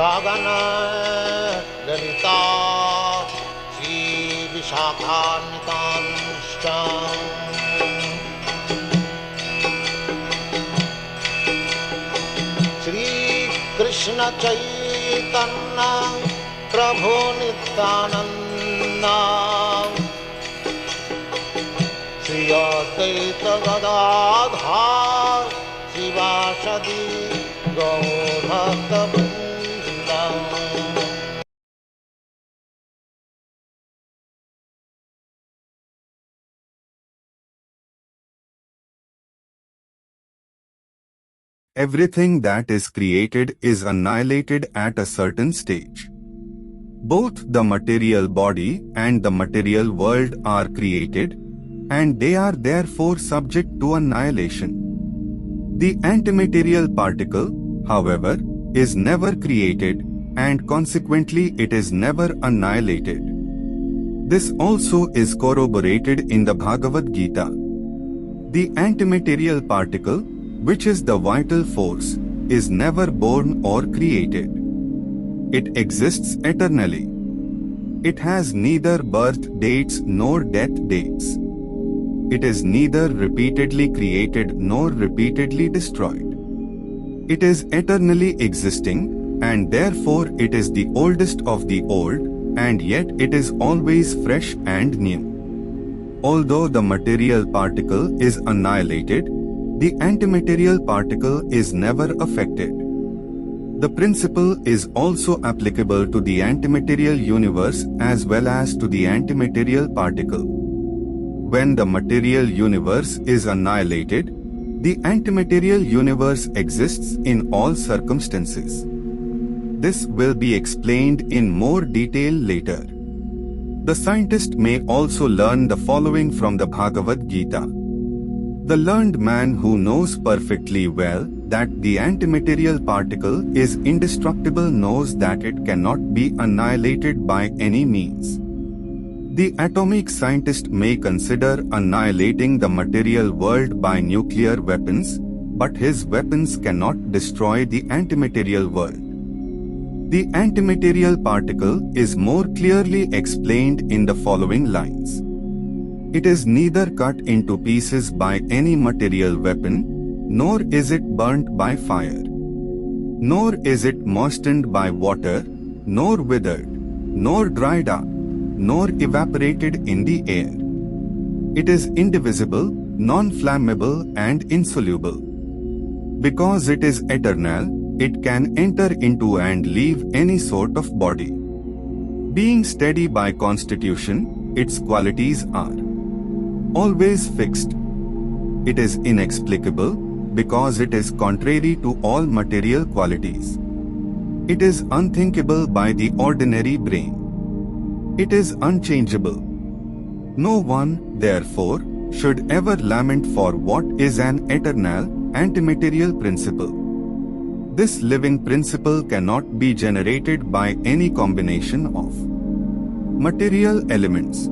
Sagana Lalita Shri Vishakhanitanushtam Shri Krishna Chaitanya Prabhu Nityananda Shri Advaita Gadadhar Shivasadi Gaur Bhaktivedanta Everything that is created is annihilated at a certain stage. Both the material body and the material world are created, and they are therefore subject to annihilation. The antimaterial particle, however, is never created, and consequently it is never annihilated. This also is corroborated in the Bhagavad Gita. The antimaterial particle, which is the vital force, is never born or created. It exists eternally. It has neither birth dates nor death dates. It is neither repeatedly created nor repeatedly destroyed. It is eternally existing, and therefore it is the oldest of the old, and yet it is always fresh and new. Although the material particle is annihilated, the antimaterial particle is never affected. The principle is also applicable to the antimaterial universe as well as to the antimaterial particle. When the material universe is annihilated, the antimaterial universe exists in all circumstances. This will be explained in more detail later. The scientist may also learn the following from the Bhagavad Gita. The learned man who knows perfectly well that the antimaterial particle is indestructible knows that it cannot be annihilated by any means. The atomic scientist may consider annihilating the material world by nuclear weapons, but his weapons cannot destroy the antimaterial world. The antimaterial particle is more clearly explained in the following lines. It is neither cut into pieces by any material weapon, nor is it burnt by fire. Nor is it moistened by water, nor withered, nor dried up, nor evaporated in the air. It is indivisible, non-flammable and insoluble. Because it is eternal, it can enter into and leave any sort of body. Being steady by constitution, its qualities are always fixed. It is inexplicable, because it is contrary to all material qualities. It is unthinkable by the ordinary brain. It is unchangeable. No one, therefore, should ever lament for what is an eternal, antimaterial principle. This living principle cannot be generated by any combination of material elements.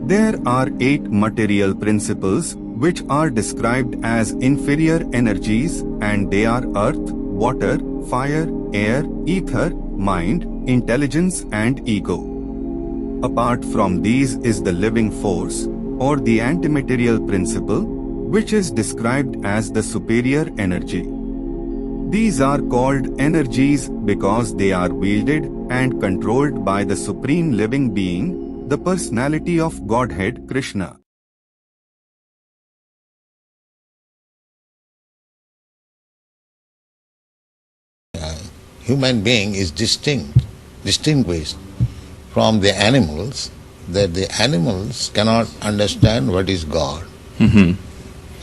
There are 8 material principles which are described as inferior energies, and they are earth, water, fire, air, ether, mind, intelligence and ego. Apart from these is the living force, or the antimaterial principle, which is described as the superior energy. These are called energies because they are wielded and controlled by the Supreme Living Being, the personality of Godhead Krishna. Human being is distinguished from the animals, that the animals cannot understand what is God. Mm-hmm.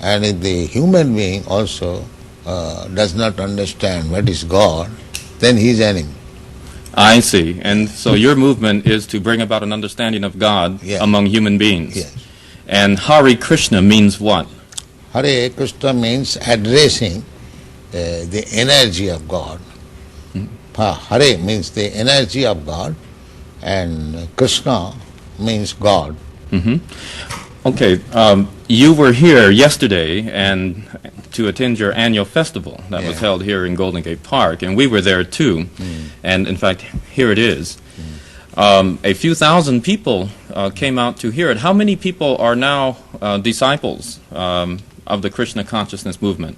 And if the human being also does not understand what is God, then he is animal. I see. And so your movement is to bring about an understanding of God among human beings. Yes. And Hare Krishna means what? Hare Krishna means addressing the energy of God. Hare means the energy of God, and Krishna means God. Mm-hmm. Okay, You were here yesterday and to attend your annual festival that was held here in Golden Gate Park, and we were there too. And in fact, here it is. A few thousand people came out to hear it. How many people are now disciples of the Krishna Consciousness movement?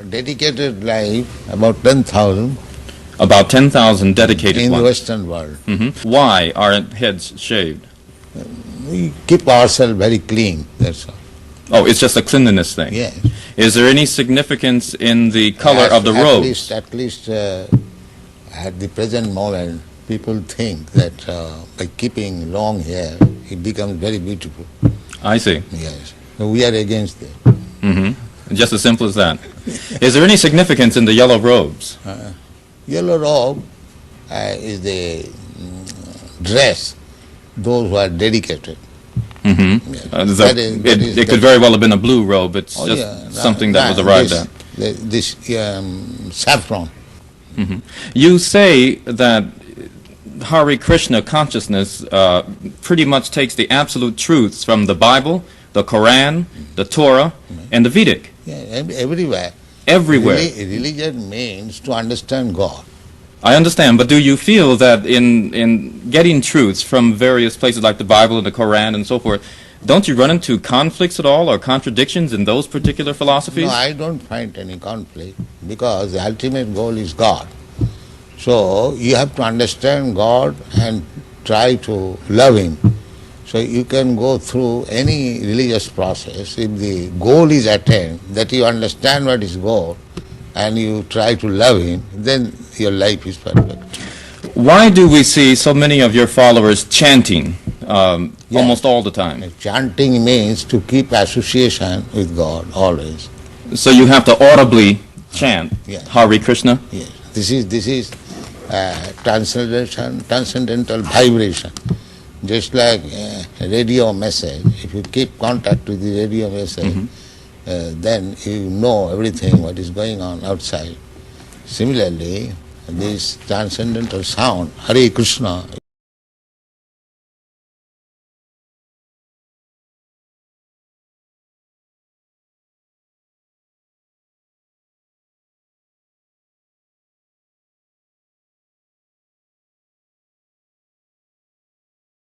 Dedicated life, about 10,000. About 10,000 dedicated in ones. the Western world. Why are heads shaved? We keep ourselves very clean, that's all. Oh, it's just a cleanliness thing. Yes. Is there any significance in the color of the robes? At least at the present moment, people think that by keeping long hair, it becomes very beautiful. I see. Yes. So we are against that. Just as simple as that. Is there any significance in the yellow robes? Yellow robe is the dress, those who are dedicated. It could very well have been a blue robe. It's something that was arrived at. This saffron. You say that Hare Krishna consciousness pretty much takes the absolute truths from the Bible, the Quran, the Torah, and the Vedic. Yeah, everywhere. Everywhere. Religion means to understand God. I understand, but do you feel that in getting truths from various places like the Bible and the Quran and so forth, don't you run into conflicts at all or contradictions in those particular philosophies? No, I don't find any conflict because the ultimate goal is God. So you have to understand God and try to love Him. So you can go through any religious process. If the goal is attained, that you understand what is goal, and you try to love Him, then your life is perfect. Why do we see so many of your followers chanting almost all the time? Chanting means to keep association with God always. So you have to audibly chant Hare Krishna? Yes. This is transcendental vibration. Just like a radio message, if you keep contact with the radio message, then you know everything what is going on outside. Similarly, this transcendental sound, Hare Krishna,